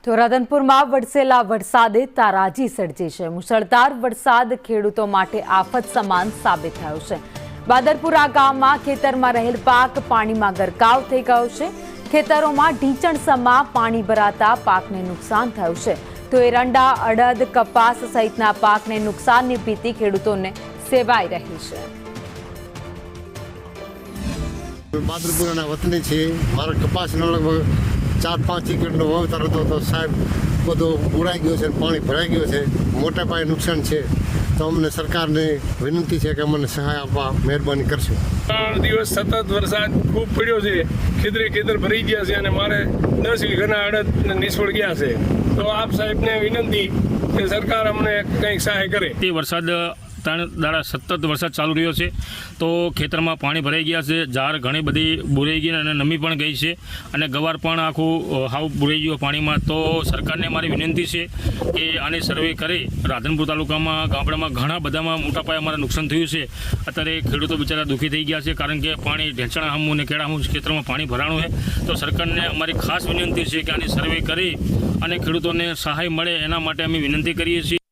તો રાધનપુરમાં વરસેલા વરસાદે તારાજી સર્જી છે। મુશળધાર વરસાદ ખેડૂતો માટે આફત સમાન સાબિત થયો છે। બાદરપુરા ગામમાં ખેતરમાં રહેલ પાક પાણીમાં ગરકાવ થઈ ગયો છે। ખેતરોમાં ઢીંચણસમાં પાણી ભરાતા પાકને નુકસાન થયું છે। તો એરંડા, અડદ, કપાસ સહિતના પાકને નુકસાનની ભીતિ ખેડૂતોને સેવાઈ રહી છે। બાદરપુરાના વતની છે। મારા કપાસનો લગભગ 4-5 એકરનો વાવેતર હતો તો સાહેબ બધો ઉડાઈ ગયો છે, પાણી ભરાઈ ગયો છે, મોટા પાયે નુકસાન છે। તો અમને સરકારને વિનંતી છે કે અમને સહાય આપવા મહેરબાની કરશો। 3 દિવસ સતત વરસાદ ખૂબ પડ્યો છે। ખેતર ભરી ગયા છે અને મારે 10 વીઘાના અડદ નિષ્ફળ ગયા છે। તો આપ સાહેબને વિનંતી કે સરકાર અમને કંઈક સહાય કરે। તે વરસાદ 3 દાડા સતત વરસાદ ચાલુ રહ્યો છે તો ખેતરમાં પાણી ભરાઈ ગયા છે। ઝાડ ઘણી બધી બુરાઈ ગઈ અને નમી પણ ગઈ છે અને ગવાર પણ આખું હાવ બુરાઈ ગયો પાણીમાં। તો સરકારને મારી વિનંતી છે કે આની સર્વે કરી રાધનપુર તાલુકામાં ગામડામાં ઘણા બધામાં મોટા પાયે અમારે નુકસાન થયું છે। અત્યારે ખેડૂતો બિચારા દુઃખી થઈ ગયા છે કારણ કે પાણી ઢેંચણા હામું અને કેળામું ખેતરમાં પાણી ભરાણું છે। તો સરકારને અમારી ખાસ વિનંતી છે કે આની સર્વે કરી અને ખેડૂતોને સહાય મળે એના માટે અમે વિનંતી કરીએ છીએ।